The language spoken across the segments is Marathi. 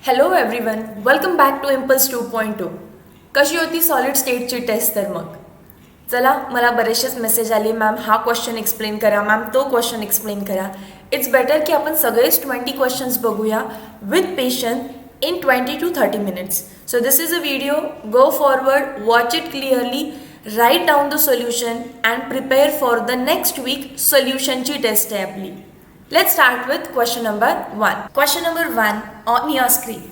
Hello everyone, welcome back to impulse 2.0. कशी होती सॉलिड स्टेटची टेस्ट? तर मग चला, मला बरेचसेच मेसेज आले, मॅम हा क्वेश्चन एक्सप्लेन करा, मॅम तो क्वेश्चन एक्सप्लेन करा. इट्स बेटर की आपण सगळेच 20 क्वेश्चन्स बघूया with patience in 20 to 30 minutes. So this is a video. Go forward, watch it clearly, write down the solution and prepare for the next week solutionची टेस्ट आहे आपली. Let's start with question number 1. Question number 1 on your screen.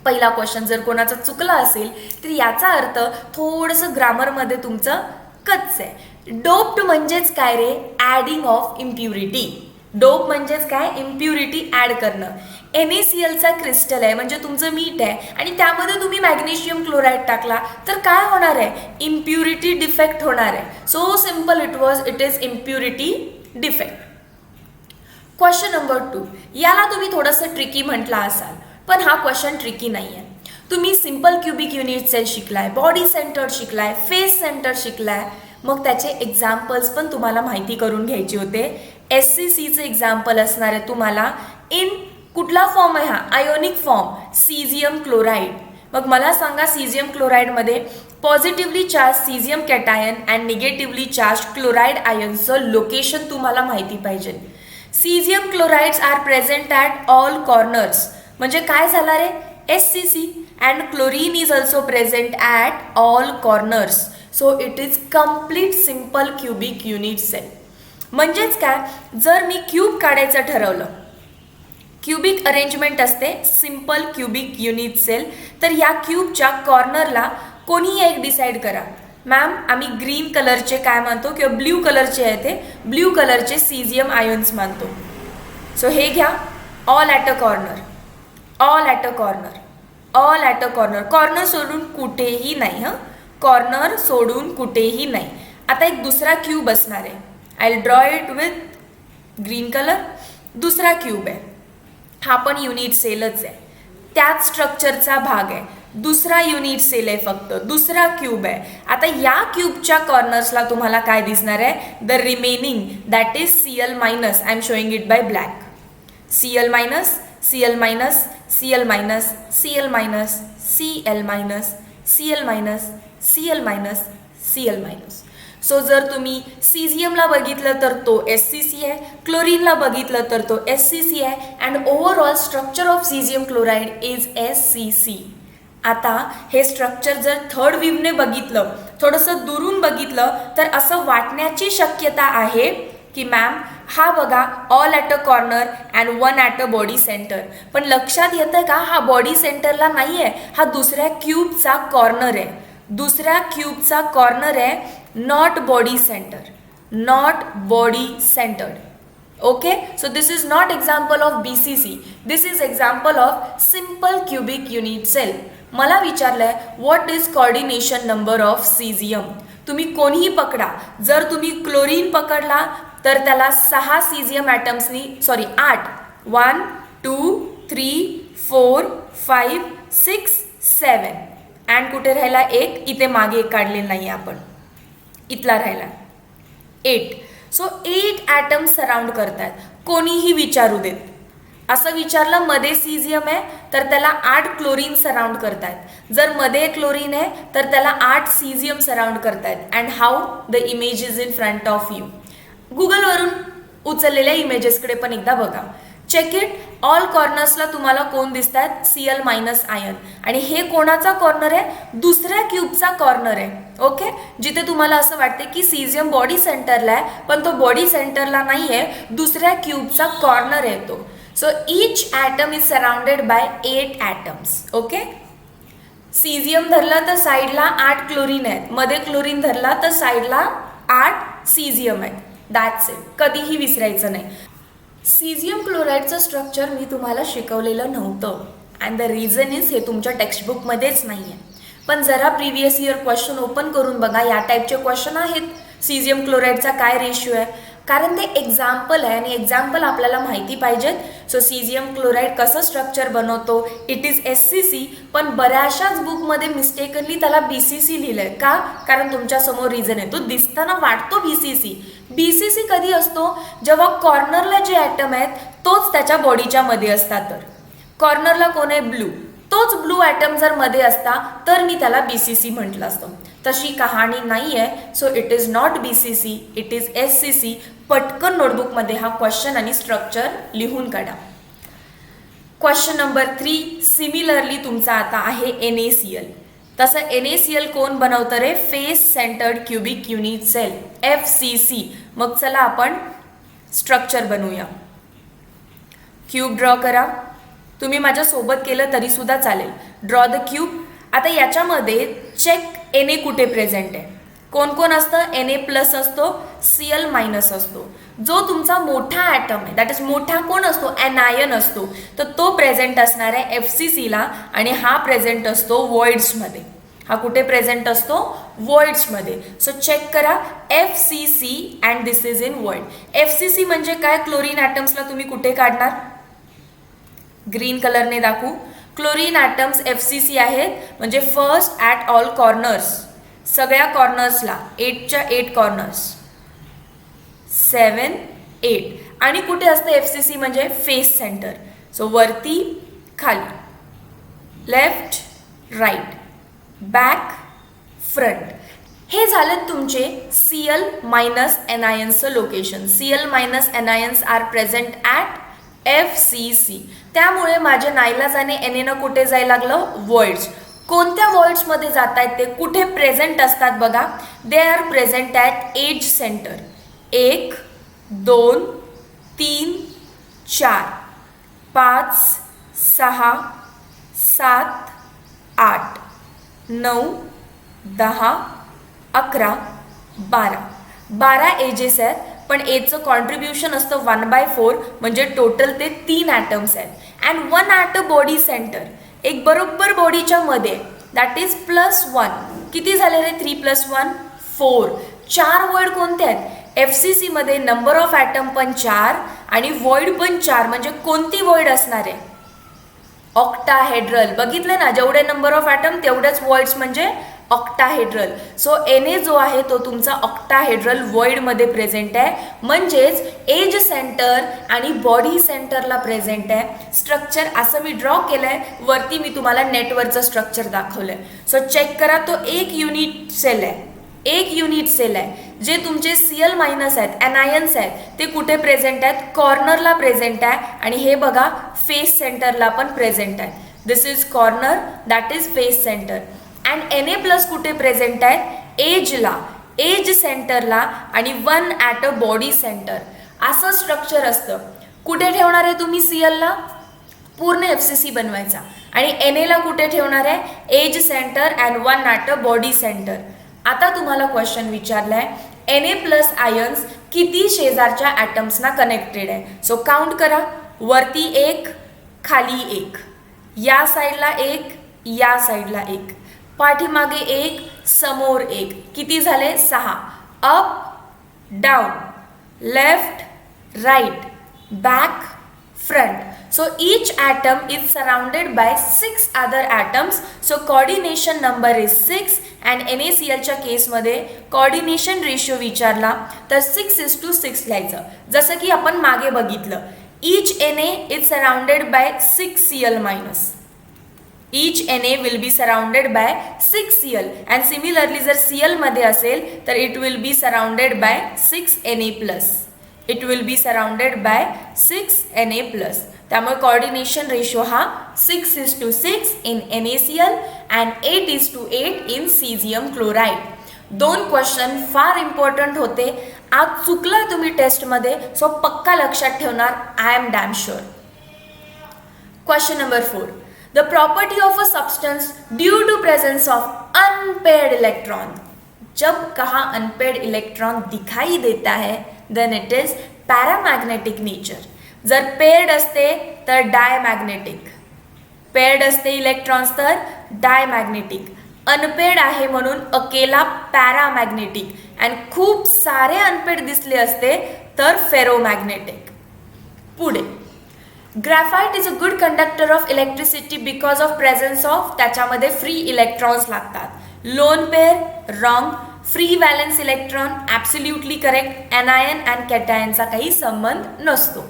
पहिला क्वेश्चन जर कोणाचा चुकला असेल तर याचा अर्थ थोडंसं ग्रामरमध्ये तुमचं कच्च आहे. डोप्ड म्हणजेच काय रे? Adding of impurity. डोप म्हणजेच काय? इम्प्युरिटी ॲड करणं. NaClचा क्रिस्टल आहे म्हणजे तुमचं मीठ आहे आणि त्यामध्ये तुम्ही मॅग्नेशियम क्लोराईड टाकला तर काय होणार आहे? इम्प्युरिटी डिफेक्ट होणार आहे. So simple it was. It is impurity defect. Question number 2. याला तुम्ही थोडंसं ट्रिकी म्हटला असाल, पण हा क्वेश्चन ट्रिकी नाही आहे. तुम्ही सिम्पल क्युबिक युनिट सेल शिकलाय, बॉडी सेंटर शिकलाय, फेस सेंटर शिकलाय, मग त्याचे एक्झाम्पल्स पण तुम्हाला माहिती करून घ्यायचे होते. SCCचे एक्झाम्पल असणार आहे तुम्हाला. इन कुठला फॉर्म आहे हा? Ionic form, caesium chloride. मग मला सांगा, सीझियम क्लोराईडमध्ये positively charge caesium cation and negatively charge chloride आयनचं लोकेशन तुम्हाला माहिती पाहिजे. Caesium chlorides are present at all corners. म्हणजे काय झालं रे? SCC. And chlorine is also present at all corners. So it is complete simple cubic unit cell. म्हणजेच काय, जर मी क्यूब काढायचं ठरवलं, क्युबिक अरेंजमेंट असते सिम्पल क्युबिक युनिट सेल, तर या क्यूबच्या कॉर्नरला कोणीही एक डिसाईड करा. मॅम आम्ही ग्रीन कलरचे काय मानतो किंवा ब्ल्यू कलरचे आहे ते ब्ल्यू कलरचे सीझियम आयन्स मानतो. सो हे घ्या, all at a corner, all at a corner, all at a corner. Corner सोडून कुठेही नाही. हां, कॉर्नर सोडून कुठेही नाही. आता एक दुसरा क्यूब असणार आहे. I will draw it with green colour. दुसरा क्यूब आहे, हा पण युनिट सेलच आहे, त्याच स्ट्रक्चरचा भाग आहे. दुसरा युनिट सेल आहे, फक्त दुसरा क्यूब आहे. आता या क्यूबच्या कॉर्नर्सला तुम्हाला काय दिसणार आहे? The remaining, that is Cl minus. I am showing it by black. Cl minus, Cl minus, Cl minus, Cl minus, Cl minus, Cl minus, Cl minus, Cl minus. So जर तुम्ही सीझियमला बघितलं तर तो SCC आहे, क्लोरीनला बघितलं तर तो SCC आहे, and overall structure of caesium chloride is SCC. आता हे स्ट्रक्चर जर थर्ड व्ह्यूने बघितलं, थोडंसं दुरून बघितलं, तर असं वाटण्याची शक्यता आहे की मॅम हा बघा, all at a corner and one at a body centre. पण लक्षात येतं का, हा बॉडी सेंटरला नाही आहे, हा दुसऱ्या क्यूबचा कॉर्नर आहे. दुसऱ्या क्यूबचा कॉर्नर आहे, not body centre, not body centred. Okay, so this is not example of BCC. This is example of simple cubic unit cell. मला विचारलंय what is coordination number of cesium. तुम्ही कोणीही पकडा, जर तुम्ही क्लोरीन पकडला तर त्याला 6 सीझियम ॲटम्सनी, सॉरी 8, 1 2 3 4 5 6 7, अँड कुठे राहिला एक? इथे मागे एक काढलेला नाही आपण, इथला राहिला 8. सो 8 ॲटम्स सराउंड करतात. कोणीही विचारू देत, असं विचारलं मध्ये सीझियम आहे तर त्याला 8 क्लोरीन सराउंड करतात. जर मध्ये क्लोरीन आहे तर त्याला 8 सीझियम सराउंड करतात. And how the image is in front of you. गुगलवरून उचललेल्या इमेजेसकडे पण एकदा बघा. Check it. ऑल कॉर्नर्सला तुम्हाला कोण दिसतात? Cl minus ion. आणि हे कोणाचा कॉर्नर आहे? दुसऱ्या क्यूबचा कॉर्नर आहे. ओके, जिथे तुम्हाला असं वाटते की सीझियम बॉडी सेंटरला आहे, पण तो बॉडी सेंटरला नाही आहे, दुसऱ्या क्यूबचा कॉर्नर आहे तो. So each atom is surrounded by 8 atoms. Okay, caesium धरला तर साईडला 8 क्लोरीन आहेत, मध्ये क्लोरीन धरला तर साईडला 8 सीझियम आहेत. That's it. कधीही विसरायचं नाही. सीझियम क्लोराईडचं स्ट्रक्चर मी तुम्हाला शिकवलेलं नव्हतं, अँड द रिझन इज हे तुमच्या टेक्स्टबुकमध्येच नाही आहे. पण जरा प्रिव्हियस इयर क्वेश्चन ओपन करून बघा, या टाईपचे क्वेश्चन आहेत. सीझियम क्लोराईडचा काय रेशिओ आहे? कारण ते एक्झाम्पल आहे आणि एक्झाम्पल आपल्याला माहिती पाहिजेत. सो सीझियम क्लोराईड कसं स्ट्रक्चर बनवतो? It is SCC. पण बऱ्याचशाच बुकमध्ये मिस्टेकनली त्याला BCC लिहिलं आहे. का? कारण तुमच्यासमोर रिझन आहे, तो दिसताना वाटतो BCC. BCC कधी असतो? जेव्हा कॉर्नरला जे ॲटम आहेत तोच त्याच्या बॉडीच्या मध्ये असतात. तर कॉर्नरला कोण आहे? ब्लू. तोच ब्लू ॲटम जर मध्ये असता तर मी त्याला BCC म्हटलं असतं. तशी कहाणी नाही आहे. So it is not BCC, it is SCC. पटकन नोटबुकमध्ये हा क्वेश्चन आणि स्ट्रक्चर लिहून काढा. क्वेश्चन नंबर 3 सिमिलरली तुमचा आता आहे NaCl. तसं NaCl कोण बनवतं रे? Face centred cubic unit cell, FCC. मग चला आपण स्ट्रक्चर बनवूया. क्यूब ड्रॉ करा. तुम्ही माझ्यासोबत केलं तरी सुद्धा चालेल. Draw the cube. आता याच्यामध्ये चेक Na कुठे प्रेझेंट आहे? कोण कोण असतं? Na+ असतो, Cl- असतो. जो तुमचा मोठा ॲटम आहे दॅट इज मोठा कोण असतो? ॲनायन असतो. तर तो प्रेझेंट असणार आहे FCCला आणि हा प्रेझेंट असतो वॉइड्समध्ये. हा कुठे प्रेझेंट असतो? वॉइड्समध्ये. सो चेक करा FCC and this is in void. FCC म्हणजे काय? क्लोरीन ॲटम्सला तुम्ही कुठे काढणार? ग्रीन कलरने दाखवू. क्लोरीन ॲटम्स FCC आहेत म्हणजे फर्स्ट ॲट ऑल कॉर्नर्स. सगळ्या कॉर्नर्सला 8च्या 8 कॉर्नर्स 7, 8. आणि कुठे असतं FCC म्हणजे फेस सेंटर. सो वरती खाली, लेफ्ट राईट, बॅक फ्रंट. हे झालं तुमचे Cl- anionsचं location. Cl- anions are present at FCC. त्यामुळे माझ्या नाईलाजाने Na कुठे जायला लागलं? वॉइड्स. कोणत्या वॉइड्समध्ये जात आहेत ते? कुठे प्रेझेंट असतात बघा? They are present at edge centre. 1, 2, 3, 4, 5, 6, 7, 8, 9, 10, 11, 12. 12 edges आहेत. पण एचं कॉन्ट्रीब्युशन असतं 1/4 म्हणजे टोटल ते 3 ॲटम्स आहेत. And 1 at a body centre. एक बरोबर बॉडीच्या मध्ये दॅट इज +1. किती झाले रे? 3 + 1 4. 4 वॉइड कोणते आहेत? FCC मध्ये नंबर ऑफ ॲटम पण 4 आणि वॉइड पण 4. म्हणजे कोणती वॉइड असणार आहे? ऑक्टाहेड्रल. बघितलं ना, जेवढे नंबर ऑफ ॲटम तेवढेच वॉइड्स म्हणजे ऑक्टाहेड्रल. सो Na जो आहे तो तुमचा ऑक्टाहेड्रल वॉइडमध्ये प्रेझेंट आहे. म्हणजेच एज सेंटर आणि बॉडी सेंटरला प्रेझेंट आहे. स्ट्रक्चर असं मी ड्रॉ केलं आहे. वरती मी तुम्हाला नेटवरचं स्ट्रक्चर दाखवलं आहे. सो चेक करा. तो एक युनिट सेल आहे. एक युनिट सेल आहे. जे तुमचे Cl- आहेत, ॲनायन्स आहेत, ते कुठे प्रेझेंट आहेत? कॉर्नरला प्रेझेंट आहे. आणि हे बघा फेस सेंटरला पण प्रेझेंट आहे. This is corner, that is face centre. And Na+ कुठे प्रेझेंट आहेत? एजला, एज सेंटरला आणि 1 ॲट अ बॉडी सेंटर. असं स्ट्रक्चर असतं. कुठे ठेवणार आहे तुम्ही Clला? पूर्ण FCC बनवायचा. आणि Na कुठे ठेवणार आहे? Edge centre and 1 at a body centre. आता तुम्हाला क्वेश्चन विचारलाय Na+ आयन्स किती शेजारच्या ॲटम्सना कनेक्टेड आहे? सो काउंट करा. वरती 1, खाली 1, या साईडला 1, या साईडला 1, पाठीमागे 1, समोर 1. किती झाले? 6. Up down, left right, back front. So each atom is surrounded by 6 other atoms. So coordination number is 6 and NaClच्या केसमध्ये coordination ratio विचारला तर 6:6 लिहायचं. जसं की आपण मागे बघितलं. Each Na is surrounded by 6 Cl-. Each Na will be surrounded by 6 Cl and similarly जर Cl मध्ये असेल तर it will be surrounded by 6 Na+. It will be surrounded by 6 Na+. त्यामुळे coordination ratio हा 6:6 in NaCl and 8:8 in cesium chloride. 2 question फार इम्पॉर्टंट होते. आज चुकला तुम्ही टेस्टमध्ये सो पक्का लक्षात ठेवणार. I am damn sure. Question number 4. The property of a substance due to presence of unpaired electron. जब कहा अनपेयर्ड इलेक्ट्रॉन दिखाई देता है then it is paramagnetic nature. जर पेयर्ड असते तर डायमॅग्नेटिक, पेयर्ड असते इलेक्ट्रॉन्स तर डायमॅग्नेटिक. अनपेयर्ड आहे म्हणून अकेला पॅरामॅग्नेटिक अँड खूप सारे अनपेयर्ड दिसले असते तर फेरोमॅग्नेटिक. पुढे graphite is a good conductor of electricity because of presence of त्याच्यामध्ये फ्री इलेक्ट्रॉन्स लागतात. Lone pair wrong. Free valence electron absolutely correct. Anion and कॅटायनचा काही संबंध नसतो.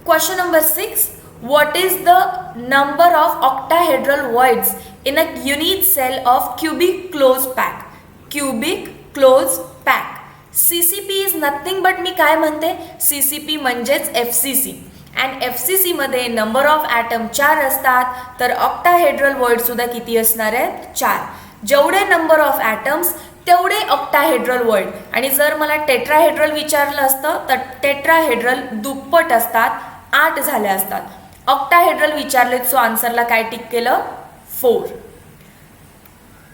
Question number 6. what is the number of octahedral voids in a unit cell of cubic closed pack? Cubic closed pack. CCP is nothing but मी काय म्हणते, CCP म्हणजेच FCC. अँड FCC मध्ये नंबर ऑफ ॲटम 4 असतात, तर ऑक्टाहेड्रल वॉइड सुद्धा किती असणार आहेत? 4. जेवढे नंबर ऑफ ॲटम्स तेवढे ऑक्टाहेड्रल वॉइड. आणि जर मला टेट्राहेड्रल विचारलं असतं तर टेट्राहेड्रल दुप्पट असतात, 8 झाले असतात. ऑक्टाहेड्रल विचारले सो आन्सरला काय टिक केलं? 4.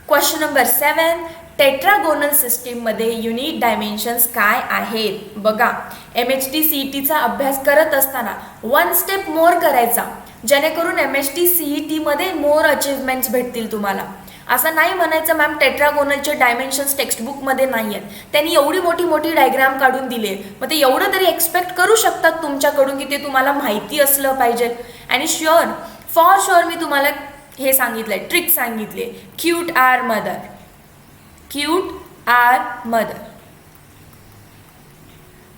Question number 7. टेट्रागोनल सिस्टीममध्ये युनिट डायमेन्शन्स काय आहेत? बघा, MHT CETचा अभ्यास करत असताना 1 स्टेप मोर करायचा, जेणेकरून MHT CETमध्ये मोर अचीवमेंट्स भेटतील तुम्हाला. असं नाही म्हणायचं मॅम टेट्रागोनलचे डायमेन्शन्स टेक्स्टबुकमध्ये नाही आहेत, त्यांनी एवढी मोठी मोठी डायग्राम काढून दिले, मग ते एवढं तरी एक्सपेक्ट करू शकतात तुमच्याकडून की ते तुम्हाला माहिती असलं पाहिजे. आणि फॉर शुअर मी तुम्हाला हे सांगितलंय, ट्रिक सांगितले, क्यूट आर मदर.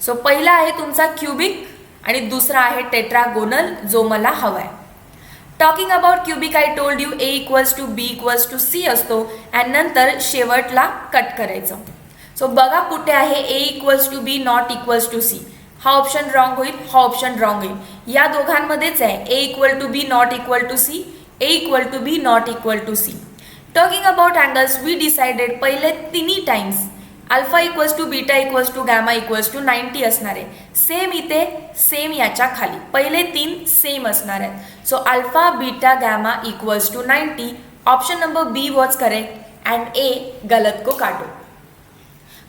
सो पहिला आहे तुमचा क्युबिक आणि दुसरा आहे टेट्रागोनल जो मला हवाय. Talking about cubic I told you A = B = C असतो आणि नंतर शेवटला कट करायचं. सो बघा कुठे आहे A = B ≠ C. हा ऑप्शन रॉंग होईल, हा ऑप्शन रॉंग होईल. या दोघांमध्येच आहे A = B ≠ C, A = B ≠ C. Talking about angles we decided पहिले तिन्ही टाइम्स अल्फा = बीटा = गॅमा = 90 असणार आहे. सेम इथे, सेम याच्या खाली पहिले 3 सेम असणार आहेत. So alpha beta gamma = 90. Option number B was correct and A गलत को काटो.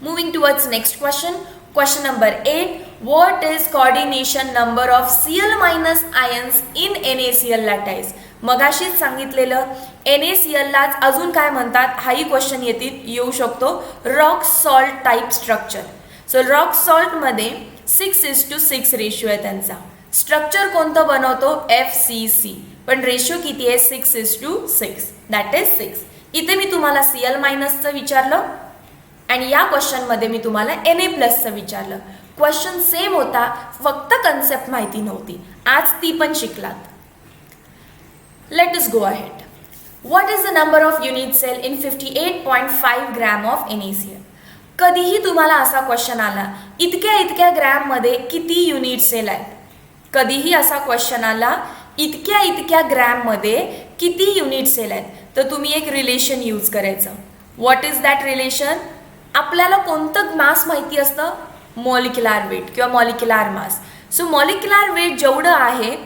Moving towards next question. Question number 8. What is coordination number of Cl- ions in NaCl लॅटाईज? मगाशीच सांगितलेलं, NaClलाच अजून काय म्हणतात हाही क्वेश्चन येऊ शकतो, rock salt type structure. So rock सॉल्टमध्ये 6:6 रेशिओ आहे त्यांचा. स्ट्रक्चर कोणतं बनवतो? FCC. पण रेशिओ किती आहे? 6:6, दॅट इज 6. इथे मी तुम्हाला Cl- विचारलं आणि या क्वेश्चनमध्ये मी तुम्हाला Na+चं विचारलं. क्वेश्चन सेम होता, फक्त कन्सेप्ट माहिती नव्हती. आज ती पण शिकलात. Let us go ahead. What is the number of unit cell in 58.5 gram of NaCl? कधीही तुम्हाला असा क्वेश्चन आला, इतक्या ग्रॅममध्ये किती युनिट सेल आहेत? कधीही असा क्वेश्चन आला, इतक्या ग्रॅममध्ये किती युनिट सेल आहेत, तर तुम्ही एक रिलेशन यूज करायचं. What is that relation? आपल्याला कोणतं मास माहिती असतं? मॉलिक्युलर वेट किंवा molecular mass. So molecular weight जेवढं आहे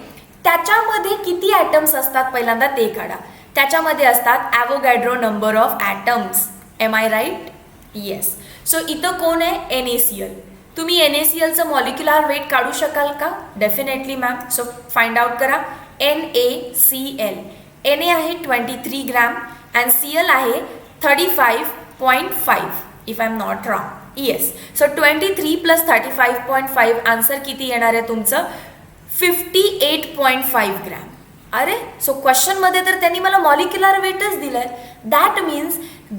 त्याच्यामध्ये किती ॲटम्स असतात पहिल्यांदा ते काढा. त्याच्यामध्ये असतात Avogadro number of atoms. Am I right? Yes. So इथं कोण आहे? NaCl. तुम्ही NaClचं मॉलिक्युलर वेट काढू शकाल का? Definitely ma'am. So find out करा. NaCl. Na आहे 23 ग्रॅम अँड Cl आहे 35.5 if I am not wrong. Yes. So 23 + 35.5 answer किती येणार आहे तुमचं? 58.5 ग्रॅम. अरे, सो क्वेश्चनमध्ये तर त्यांनी मला मॉलिक्युलर वेटच दिलंय. दॅट मीन्स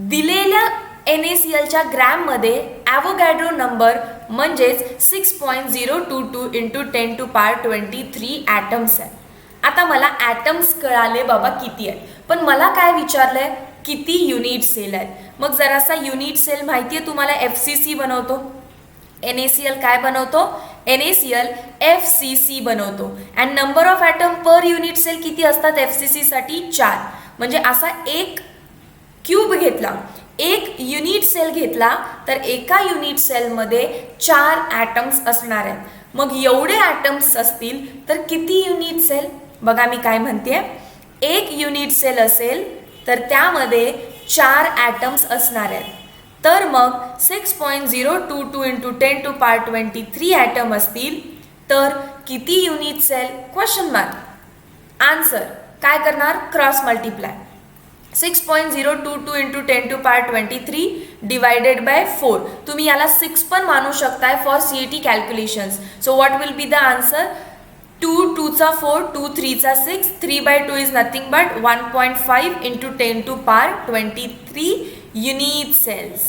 दिलेल्या NaClच्या ग्रॅममध्ये ॲव्होगॅड्रो नंबर म्हणजेच 6.022 × 10⁻23 ॲटम्स आहे. आता मला ॲटम्स कळाले बाबा किती आहेत, पण मला काय विचारलंय? किती युनिट सेल आहेत. मग जरासा युनिट सेल माहिती आहे तुम्हाला, FCC बनवतो. NaCl काय बनवतो? NaCl FCC बनवतो. And number of atom per unit cell किती असतात FCC साठी? 4. म्हणजे असा एक क्यूब घेतला, एक युनिट सेल घेतला, तर एका युनिट सेलमध्ये 4 ॲटम्स असणार आहेत. मग एवढे ॲटम्स असतील तर किती युनिट सेल? बघा मी काय म्हणते, एक युनिट सेल असेल तर त्यामध्ये 4 ॲटम्स असणार आहेत. तर मग 6.022 × 10⁻23 ॲटम असतील तर किती unit cell? Question mark. Answer काय करणार? Cross multiply. 6.022 × 10⁻23 divided by 4. तुम्ही याला 6 पण मानू शकताय for CET calculations. So what will be the answer? 2 2 4, 2 3 6, 3/2 is nothing but 1.5 × 10⁻23 unit cells.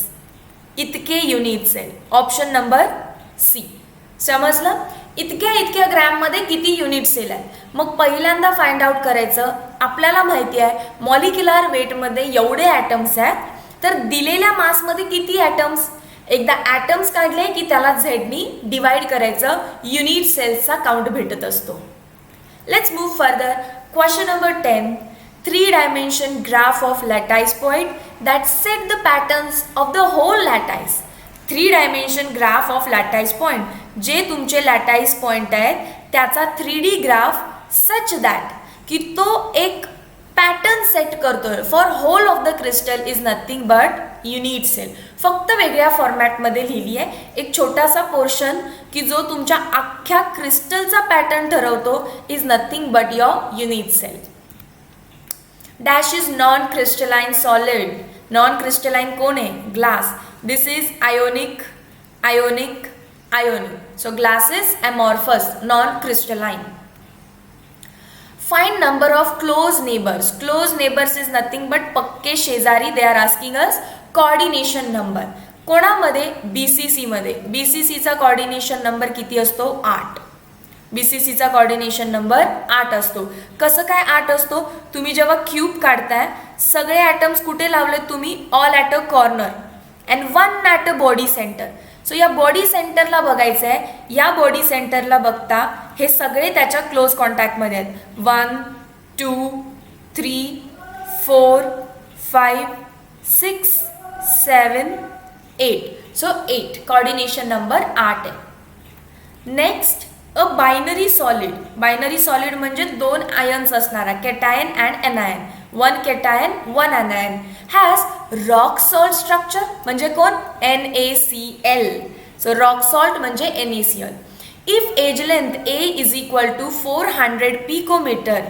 इतके unit cell. Option number C. समजलं? इतक्या ग्रॅममध्ये किती युनिट सेल आहे. मग पहिल्यांदा फाइंड आउट करायचं. आपल्याला माहिती आहे मॉलिक्युलर वेटमध्ये एवढे ॲटम्स आहेत, तर दिलेल्या मासमध्ये किती ॲटम्स. एकदा ॲटम्स काढले की त्याला झेडनी डिवाइड करायचं, युनिट सेल्सचा काउंट भेटत असतो. Let's move further. Question number 10. 3-dimension graph of lattice point that set the patterns of the whole lattice. 3-dimension graph of lattice point, जे तुमचे लॅटाईस पॉइंट आहेत त्याचा 3D ग्राफ सच दॅट की तो एक पॅटर्न सेट करतोय for whole of the crystal is nothing but unit cell. फक्त वेगळ्या फॉर्मॅटमध्ये लिहिली आहे. एक छोटासा पोर्शन की जो तुमच्या अख्ख्या क्रिस्टलचा पॅटर्न ठरवतो is nothing but your unit cell. Dash is non crystalline solid. Non crystalline कोण आहे? Glass. This is ionic, ionic, ionic. So glass is amorphous, non crystalline. Find number of close neighbors. Close neighbors is nothing but पक्के शेजारी. They are asking us coordination number. कोणामध्ये? BCC मध्ये. BCC चा coordination number किती असतो? 8. BCC चा coordination number 8 असतो. कसं काय 8 असतो? तुम्ही जेव्हा क्यूब काढताय सगळे ॲटम्स कुठे लावले तुम्ही? All at a corner and one at a body centre. So या बॉडी सेंटरला बघायचं आहे. या बॉडी सेंटरला बघता हे सगळे त्याच्या क्लोज कॉन्टॅक्टमध्ये आहेत. 1, 2, 3, 4, 5, 6, 7, 8. सो 8 कॉर्डिनेशन नंबर 8 आहे. Next a binary solid. Binary solid म्हणजे 2 आयन्स असणारा, cation and anion. 1 cation 1 anion has rock salt structure. म्हणजे कोण? NaCl. सो रॉक सॉल्ट म्हणजे NaCl. If edge length A is equal to 400 picometre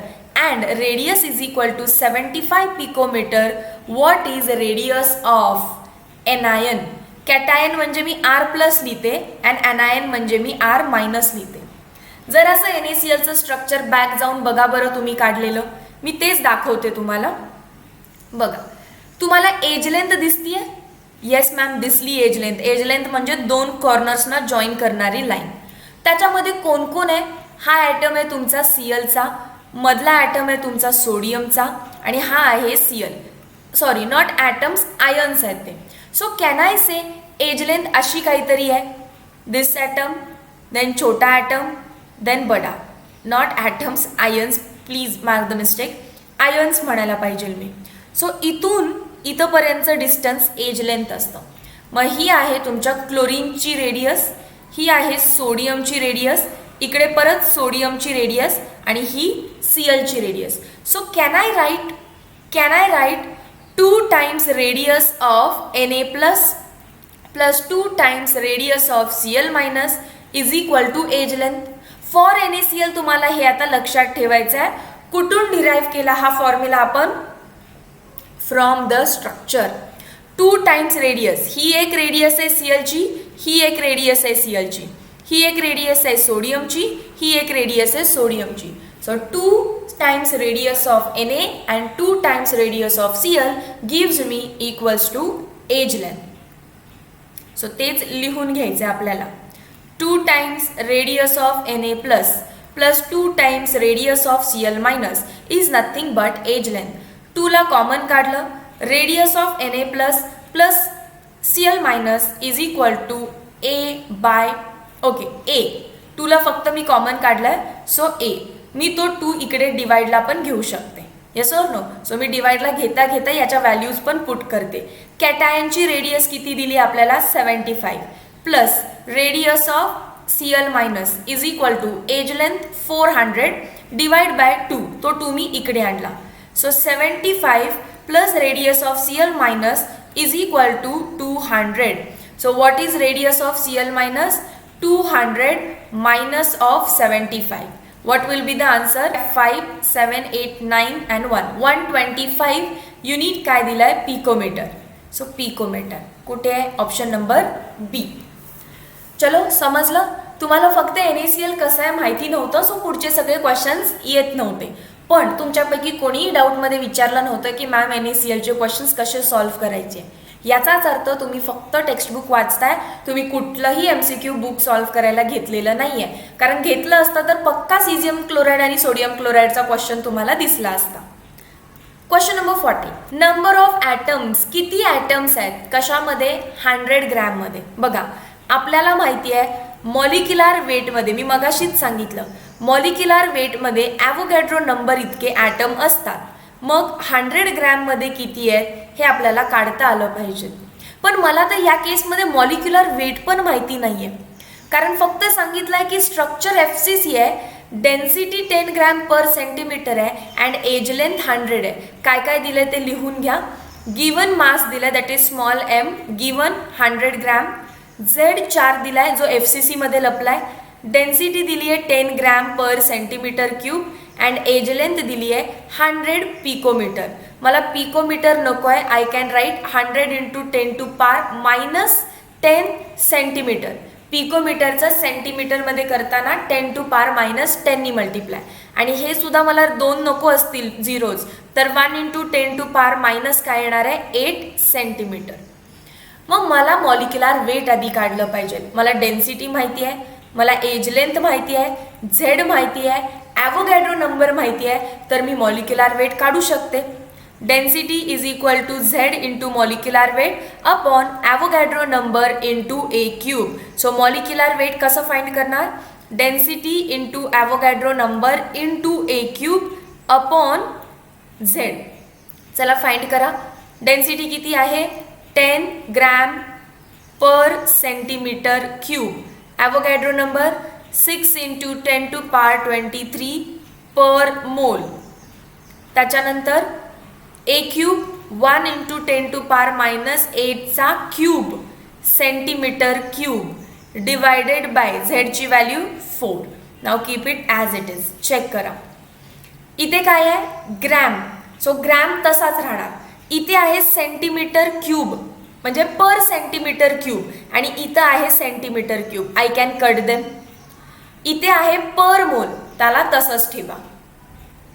and radius is equal to 75 picometre, what is radius of anion? Cation म्हणजे मी R+ लिहिते अँड एनायन म्हणजे मी R- लिहिते. जर असं NaClचं स्ट्रक्चर बॅक जाऊन बघा बरं तुम्ही काढलेलं. मी तेच दाखवते तुम्हाला. बघा तुम्हाला एज लेंथ दिसतीये? येस मॅम दिसली एज लेंथ. एज लेंथ म्हणजे 2 कॉर्नर्सना जॉईन करणारी लाईन. त्याच्यामध्ये कोण कोण आहे? हा ॲटम आहे तुमचा Clचा, मधला ॲटम आहे तुमचा सोडियमचा आणि हा आहे Cl. Sorry not atoms, ions आहेत ते. So can I say edge length अशी काहीतरी आहे. दिस ॲटम, देन छोटा ॲटम, देन बडा. Not atoms, ions. Please mark the mistake. Ions म्हणायला पाहिजे मी. सो इथून इथंपर्यंतचं डिस्टन्स एज लेंथ असतं. मग ही आहे तुमच्या क्लोरीनची रेडियस, ही आहे सोडियमची रेडियस, इकडे परत सोडियमची रेडियस आणि ही Clची radius. So can I write 2 times radius of Na plus 2 times radius of Cl- is equal to edge length. For NaCl तुम्हाला हे आता लक्षात ठेवायचं आहे. कुठून डिराईव्ह केला हा फॉर्म्युला आपण? From the structure. 2 times radius. ही एक रेडियस आहे Clची, ही एक रेडियस आहे Clची, ही एक रेडियस आहे सोडियमची, ही एक रेडियस आहे सोडियमची. So 2 times radius of Na and 2 times radius of Cl gives me equals to edge length. So तेच लिहून घ्यायचं आपल्याला. 2 times radius of Na plus 2 times radius of Cl- is nothing but edge length. 2 ला कॉमन काढलं, radius of Na plus Cl- is equal to A/, okay A. 2 ला फक्त मी कॉमन काढलाय, सो A. मी तो 2 इकडे डिवाइडला पण घेऊ शकते. Yes or no? सो मी डिवाइडला घेता घेता याच्या व्हॅल्यूज पण पुट करते. कॅटायनची रेडियस किती दिली आपल्याला? 75 plus radius of Cl- is equal to edge length 400 divide by 2. तो 2 मी इकडे आणला. So 75 plus radius of Cl- is equal to 200. So what is radius of Cl- 200 minus of 75. What will be the answer? 5, 7, 8, 9 and 1. 125 unit काय दिलाय? पिकोमीटर. सो पिकोमीटर कुठे आहे? ऑप्शन नंबर बी. चलो समजलं. तुम्हाला फक्त NaCl कसं आहे माहिती नव्हतं, सो पुढचे सगळे क्वेश्चन्स येत नव्हते. पण तुमच्यापैकी कोणीही डाऊटमध्ये विचारलं नव्हतं की मॅम NaClचे क्वेश्चन्स कसे सॉल्व्ह करायचे. याचाच अर्थ तुम्ही फक्त टेक्स्टबुक वाचताय, तुम्ही कुठलंही MCQ बुक सॉल्व्ह करायला घेतलेलं नाही आहे. कारण घेतलं असतं तर पक्का सीजियम क्लोराईड आणि सोडियम क्लोराईडचा क्वेश्चन तुम्हाला दिसला असता. Question number 40. Number of atoms, किती ॲटम्स आहेत कशामध्ये? 100 ग्रॅममध्ये. बघा आपल्याला माहिती आहे मॉलिक्युलर वेटमध्ये, मी मगाशीच सांगितलं मॉलिक्युलर वेटमध्ये ॲव्होगॅड्रो नंबर इतके ॲटम असतात. मग 100 ग्रॅममध्ये किती आहेत हे आपल्याला काढता आलं पाहिजे. पण मला तर या केसमध्ये मॉलिक्युलर वेट पण माहिती नाही आहे, कारण फक्त सांगितलं आहे की स्ट्रक्चर FCC आहे, डेन्सिटी 10 ग्रॅम पर सेंटीमीटर आहे अँड एज लेंथ 100 आहे. काय काय दिलं ते लिहून घ्या. गिवन मास दिलाय that is small m, given 100 gram. Z4 दिलाय जो FCC मध्ये लपलाय. डेन्सिटी दिली आहे 10 gram per centimetre cube and edge length दिली आहे 100 पिकोमीटर. मला पिकोमीटर नको आहे, आय कॅन राईट 100 × 10⁻⁻10 सेंटीमीटर. पिकोमीटरचं सेंटीमीटरमध्ये करताना 10⁻⁻10 नी मल्टिप्लाय. आणि हे सुद्धा मला 2 नको असतील झिरोज, तर 1 × 10⁻⁻ काय येणार आहे? 8 सेंटीमीटर. मग मला मॉलिक्युलर वेट आधी काढलं पाहिजे. मला डेन्सिटी माहिती आहे, मला एज लेंथ माहिती आहे, झेड माहिती आहे, ॲव्होगॅड्रो नंबर माहिती आहे, तर मी मॉलिक्युलर वेट काढू शकते. Density is equal to Z into molecular weight upon Avogadro number into A cube. So molecular weight कसं फाइंड करणार? Density into Avogadro number into A cube upon Z. चला फाइंड करा. डेन्सिटी किती आहे? 10 gram per centimetre cube. Avogadro number 6 × 10⁻23 per mole. त्याच्यानंतर ए क्यूब 1 × 10⁻⁸ चा cube centimetre cube divided by झेडची व्हॅल्यू 4. नाव keep it as it is. Check करा. इथे काय आहे? ग्रॅम. सो ग्रॅम तसाच राहणार. इथे आहे सेंटीमीटर क्यूब म्हणजे पर सेंटीमीटर क्यूब आणि इथं आहे centimetre cube. I can cut them. इथे आहे पर मोल, त्याला तसंच ठेवा.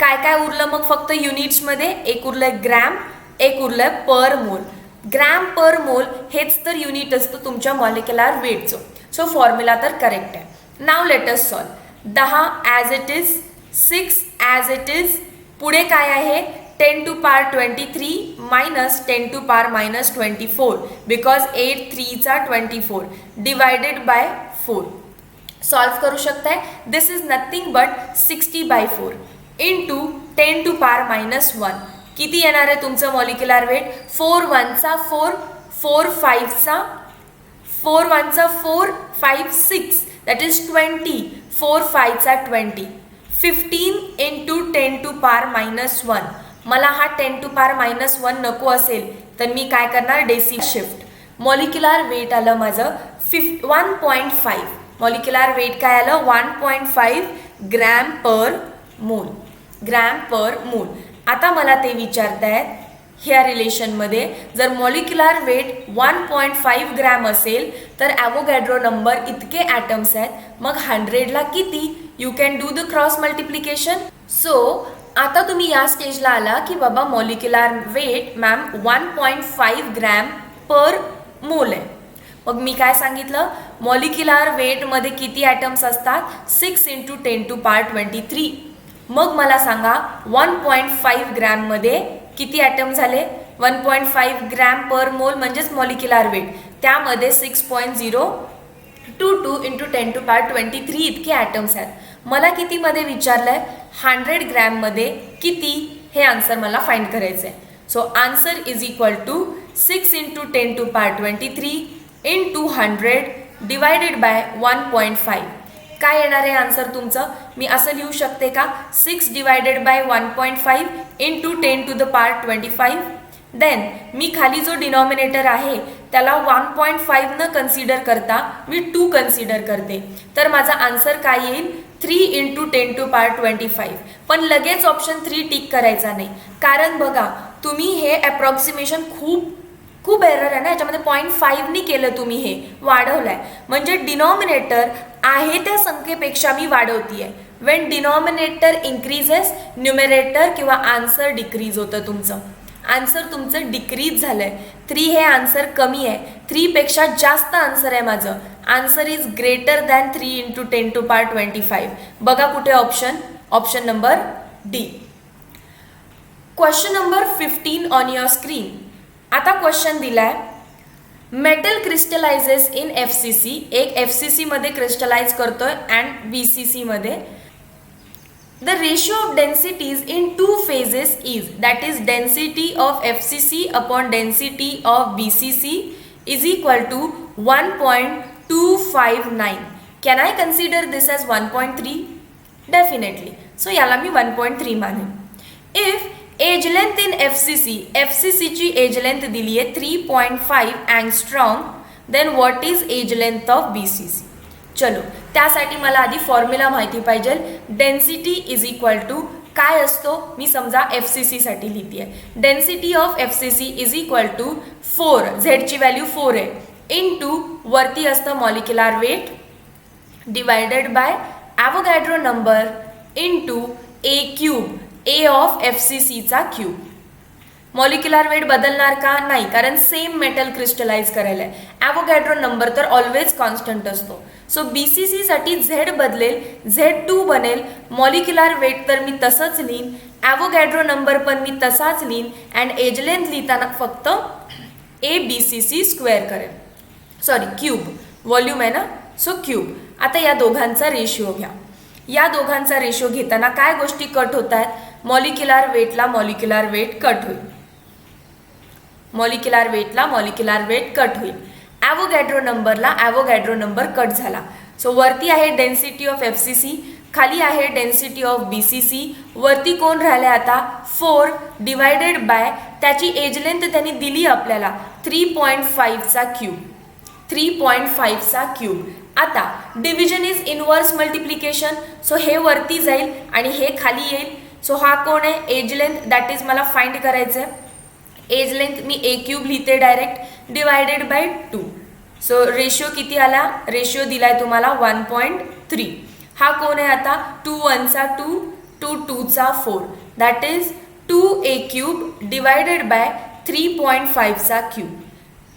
काय काय उरलं मग? फक्त युनिट्समध्ये एक उरलं ग्रॅम, एक उरलं पर मोल. ग्रॅम पर मोल हेच तर युनिट असतं तुमच्या मॉलिक्युलर वेटचं. सो फॉर्म्युला तर करेक्ट आहे. Now let us solve. 10 as it is, 6 as it is, पुढे काय आहे? 10⁻23 मायनस 10⁻⁻24 बिकॉज 8 3 चा 24 डिवायडेड बाय 4. सॉल्व करू शकताय. दिस इज नथिंग बट 60/4 इंटू 10⁻⁻1. किती येणार आहे तुमचं मॉलिक्युलर वेट? 4 1 चा 4, 4 5 चा 4 1 चा 4, 5 6 दॅट इज 20, 4 5 चा 20, 15 × 10⁻⁻1. मला हा 10⁻⁻1 नको असेल तर मी काय करणार? Decimal shift. मॉलिक्युलर वेट आलं माझं 1.5. मॉलिक्युलर वेट काय आलं? 1.5 ग्रॅम पर मोल. ग्रॅम पर मोल. आता मला ते विचारतायत ह्या रिलेशनमध्ये जर मॉलिक्युलर वेट 1.5 ग्रॅम असेल तर ॲव्होगॅड्रो नंबर इतके ॲटम्स आहेत, मग 100ला किती? You can do the cross multiplication. So आता तुम्ही या स्टेजला आला की बाबा molecular weight ma'am 1.5 gram per mole आहे. मग मी काय सांगितलं? मॉलिक्युलर वेटमध्ये किती ॲटम्स असतात? 6 × 10⁻23. मग मला सांगा 1.5 ग्रॅममध्ये किती ॲटम झाले? 1.5 ग्रॅम पर मोल म्हणजेच मॉलिक्युलर वेट, त्यामध्ये 6.022 × 10⁻23 इतके ॲटम्स आहेत. मला कितीमध्ये विचारलं आहे? 100 ग्रॅममध्ये किती? हे आन्सर मला फाइंड करायचं आहे. So answer is equal to 6 × 10⁻23 into 100 divided by 1.5. काय येणार आहे आन्सर तुमचं? मी असं लिहू शकते का? 6 divided by 1.5 into 10⁻25. Than me खाली जो डिनॉमिनेटर आहे त्याला 1.5 न कन्सिडर करता मी 2 कन्सिडर करते, तर माझा आन्सर काय येईल? 3 × 10⁻25. पण लगेच ऑप्शन 3 टिक करायचा नाही, कारण बघा तुम्ही हे अप्रॉक्सिमेशन खूप एरर आहे ना याच्यामध्ये. 0.5नी केलं तुम्ही, हे वाढवलंय म्हणजे डिनॉमिनेटर आहे त्या संख्येपेक्षा मी वाढवतीये. वेन डिनॉमिनेटर इन्क्रीजेस न्यूमरेटर किंवा आन्सर डिक्रीज होतं तुमचं. आन्सर तुमचं डिक्रीज झालं आहे. 3 हे आन्सर कमी आहे. 3पेक्षा जास्त आन्सर आहे माझं. Answer is greater than 3 into 10⁻25. बघा कुठे option, option number D. Question number 15 on your screen. आता क्वेश्चन दिलाय, मेटल क्रिस्टलायझेस इन FCC. एक FCC मध्ये क्रिस्टलाइज करतोय अँड BCC मध्ये. The ratio of densities in two phases is, that is density of FCC upon density of BCC is equal to 1.259. Can I consider this as 1.3? Definitely. So याला मी 1.3 मानेन. If age length in FCC ची age length दिली आहे 3.5 angstrom, then what is age length of BCC? चलो, त्यासाठी मला आधी फॉर्म्युला माहिती पाहिजे. डेन्सिटी इज इक्वल टू काय असतो, मी समजा FCC साठी लिहिते आहे. Density of FCC is equal to 4, झेडची व्हॅल्यू 4 आहे, इनटू वरती असतं molecular weight divided by Avogadro number into A cube. A of FCC चा क्यूब. मॉलिक्युलर वेट बदलणार का? नाही, कारण सेम मेटल क्रिस्टलाइज करायला आहे. ॲव्होगॅड्रो नंबर तर ऑलवेज कॉन्स्टंट असतो. सो BCC साठी Z बदलेल, Z2 बनेल. मॉलिक्युलर वेट तर मी तसंच लिहीन, ॲव्होगॅड्रो नंबर पण मी तसाच लिहीन, अँड एज लेंथ लिहिताना फक्त ABCC स्क्वेअर करेल, सॉरी क्यूब, व्हॉल्यूम आहे ना, सो क्यूब. आता या दोघांचा रेशिओ घ्या. या दोघांचा रेशिओ घेताना काय गोष्टी कट होत आहेत? मॉलिक्युलर वेटला मॉलिक्युलर वेट कट होईल, मॉलिक्युलर वेटला मॉलिक्युलर वेट कट होईल. ॲव्होगॅड्रो नंबरला ॲव्होगॅड्रो नंबर कट झाला. सो वरती आहे डेन्सिटी ऑफ FCC, खाली आहे डेन्सिटी ऑफ BCC. वरती कोण राहिले आता? 4 डिवायडेड बाय त्याची एज लेंथ त्यांनी दिली आपल्याला 3.5 चा क्यूब, 3.5 चा क्यूब. आता division is inverse multiplication. So हे वरती जाईल आणि हे खाली येईल. सो हा कोण आहे? एज लेंथ, दॅट इज मला फाइंड करायचं आहे. एज लेंथ मी A क्यूब लिहिते direct divided by 2. So ratio किती आला? रेशिओ दिलाय तुम्हाला 1.3. हा कोण आहे आता? 2 1 चा 2, 2 2 चा 4, that is 2A cube divided bye 3.5 चा क्यूब.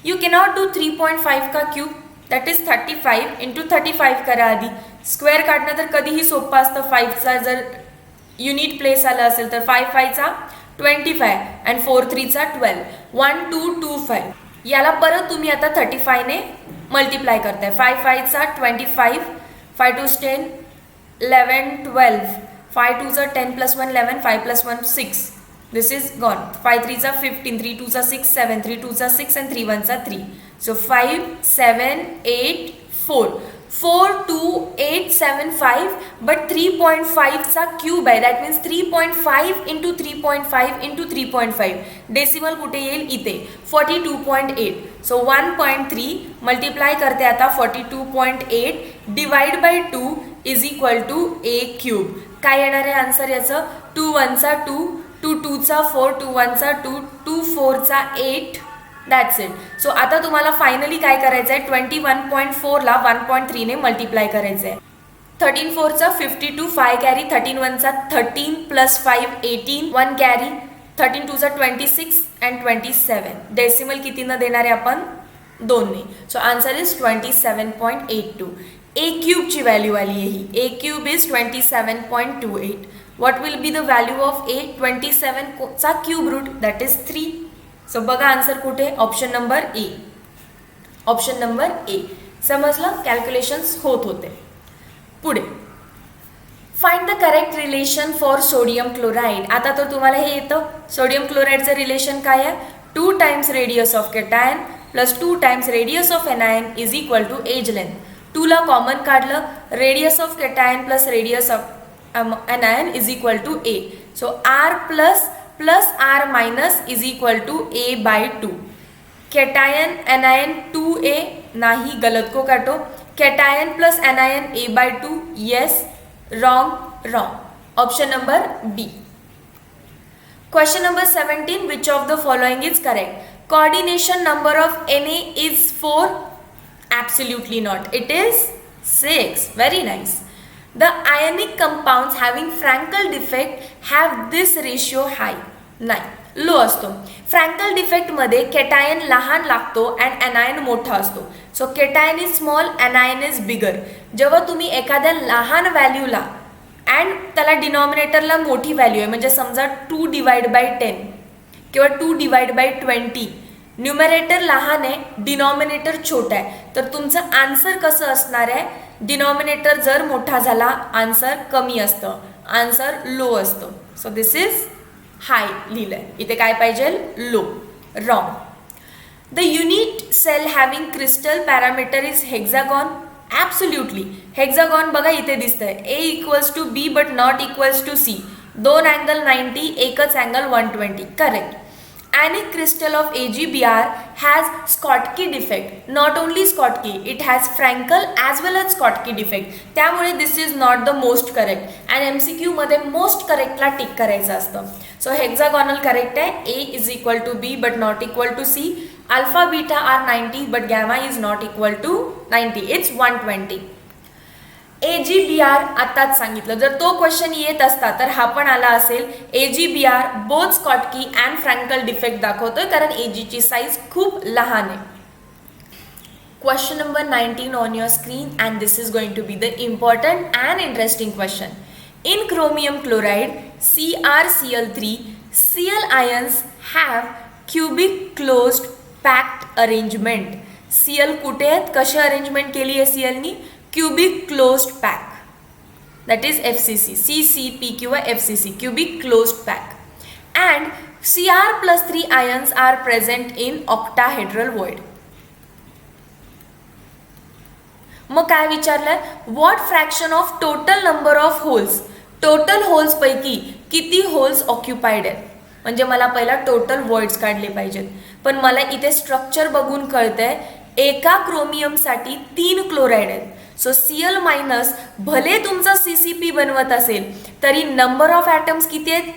यू कॅनॉट डू 3.5 का क्यूब, दॅट इज 35 इंटू 35 करा आधी. स्क्वेअर काढणं तर कधीही सोपं असतं. 5चा जर युनिट प्लेस आला असेल तर 5 5 चा 25 अँड 4 3 चा 12, 1225. याला परत तुम्ही आता 35 ने मल्टिप्लाय करताय. 5 5 चा 25, 5 2 10, 11 12, 5 2 चा 10 + 1 11, 5 + 1 6. This is gone. 5 3 चा 15, 3 2 चा 6 7, 3 2 चा 6 and 3 1 चा 3. So 5 7 8 4, 4 2 8 7 5, but 3.5 चा क्यूब आहे. That means 3.5 into 3.5 into 3.5. Decimal कुठे येईल? इथे 42.8. सो 1.3 मल्टिप्लाय करते आता 42.8 divide by 2 is equal to A cube. काय येणार आहे आन्सर याचं? 2 1 चा 2, 2 2 चा 4, 2 1 चा 2, 2 4 चा 8. That's it. सो आता तुम्हाला फायनली काय करायचं आहे? 21.4 ला 1.3 ने मल्टिप्लाय करायचं आहे. 13 4 चा 52, 5 कॅरी, 13 1 चा 13 + 5 18, 1 कॅरी, 13 2 चा 26 अँड 27. डेसिमल कितीनं देणार आहे आपण? 2 ने. So answer is 27.82. A क्यूबची व्हॅल्यू आली आहे ही. A cube is 27.28. What will be the value of A? 27 चा cube root, that is 3. So बघा आन्सर कुठे? Option number A. Option number A. समजलं? कॅल्क्युलेशन्स होत होते. पुढे find the correct relation for sodium chloride. आता तर तुम्हाला हे येतं. सोडियम क्लोराइडचं रिलेशन काय आहे? 2 times radius of cation plus 2 times radius of anion is equal to edge length. 2 ला कॉमन काढलं, radius of cation plus radius of anion is equal to A. So R plus R minus is equal to A by 2. Cation anion 2A, नाही, गलत को काटो. Cation plus anion A by 2, yes, wrong. Option number B. Question number 17, which of the following is correct? Coordination number of Na is 4? Absolutely not. It is 6. Very nice. The ionic compounds having Frankel defect have this ratio high. नाही, लो असतो. फ्रँकल डिफेक्टमध्ये केटायन लहान लागतो अँड एनायन मोठा असतो. So cation is small, anion is bigger. जेव्हा तुम्ही एखाद्या लहान व्हॅल्यूला अँड त्याला डिनॉमिनेटरला मोठी व्हॅल्यू आहे, म्हणजे समजा 2/10 किंवा 2/20, न्यूमरेटर लहान आहे, डिनॉमिनेटर छोटा आहे, तर तुमचं आन्सर कसं असणार आहे? डिनॉमिनेटर जर मोठा झाला आन्सर कमी असतं, आन्सर लो असतं. सो दिस इज हाय लिहिलंय, इथे काय पाहिजे? Low. Wrong. The unit cell having crystal parameter is hexagon. Absolutely. Hexagon बघा इथे दिसतंय, A equals to B but not equals to C. 2 angle 90, एकच angle 120. Correct. Any crystal of AgBr has Schottky defect. Not only Schottky, it has Frankel as well as Schottky defect. त्यामुळे this is not the most correct. And MCQ मध्ये most correct ला टिक करायचं असतं. So hexagonal correct आहे. A is equal to B but not equal to C. Alpha beta are 90 but gamma is not equal to 90. It's 120. AgBr आताच सांगितलं, जर तो क्वेश्चन येत असता तर हा पण आला असेल. AgBr both Schottky and Frenkel defect दाखवतोय कारण Ag ची साईज खूप लहान आहे. Question number 19 on your screen and this is going to be the important and interesting question. In chromium chloride CrCl3, Cl ions have cubic closed packed arrangement. Cl कुठे आहेत, कशी अरेंजमेंट केली आहे Clनी? cubic closed pack, that is FCC, CCP किंवा FCC, cubic closed pack, and Cr+3 ions are present in octahedral void. मग काय विचारलंय? what fraction of total number of holes, total holes पैकी किती होल्स ऑक्युपाइड आहेत? म्हणजे मला पहिला टोटल वॉइड्स काढले पाहिजेत, पण मला इथे स्ट्रक्चर बघून कळतंय एका क्रोमियमसाठी 3 क्लोराइड आहेत. सो Cl मायनस भले तुमचा CCP बनवत असेल तरी नंबर ऑफ ॲटम्स किती आहेत?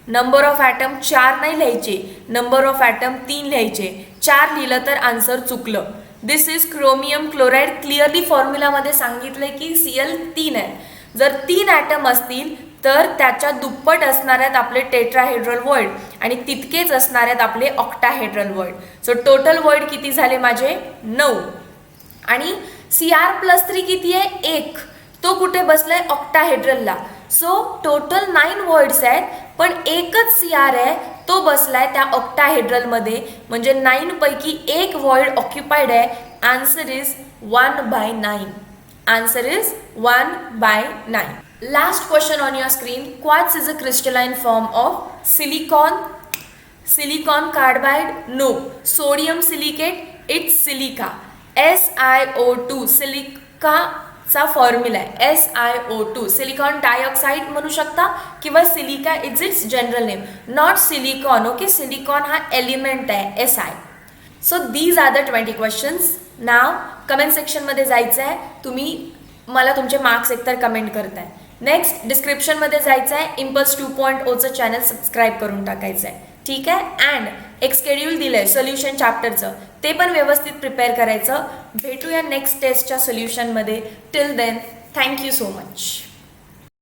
नंबर ऑफ ॲटम 4 नाही लिहायचे, नंबर ऑफ ॲटम 3 लिहायचे. 4 लिहिलं तर आन्सर चुकलं. दिस इज क्रोमियम क्लोराइड. क्लिअरली फॉर्म्युलामध्ये सांगितलंय की Cl 3 आहे. जर 3 ॲटम असतील तर त्याच्या दुप्पट असणार आहेत आपले टेट्राहेड्रल वॉइड आणि तितकेच असणार आहेत आपले octahedral void. So total void किती झाले माझे? 9. आणि Cr+3 किती आहे? 1. तो कुठे बसलाय? ऑक्टाहेड्रलला. सो टोटल 9 वॉइड्स आहेत पण एकच Cr आहे, तो बसलाय त्या ऑक्टाहेड्रलमध्ये, म्हणजे 9 पैकी 1 वॉइड ऑक्युपाइड आहे. Answer is 1/9. Answer is 1/9. Last question on your screen. Quartz is a crystalline form of silicon. Silicon carbide? No. Sodium silicate? It's silica. SiO2. सिलिकाचा फॉर्म्युला आहे SiO2. सिलिकॉन डायऑक्साइड म्हणू शकता किंवा silica is its general name, not silicon. Okay, silicon हा एलिमेंट आहे Si. So these are the 20 questions. नाव कमेंट सेक्शनमध्ये जायचं आहे. तुम्ही मला तुमचे मार्क्स एकतर कमेंट करताय. नेक्स्ट डिस्क्रिप्शनमध्ये जायचं आहे, इम्पल्स 2.0चं चॅनल सबस्क्राईब करून टाकायचं आहे. ठीक आहे. अँड एक शेड्यूल दिलं आहे सोल्युशन चॅप्टरचं, ते पण व्यवस्थित प्रिपेअर करायचं. भेटूया नेक्स्ट टेस्टच्या सोल्युशनमध्ये. Till then, thank you so much.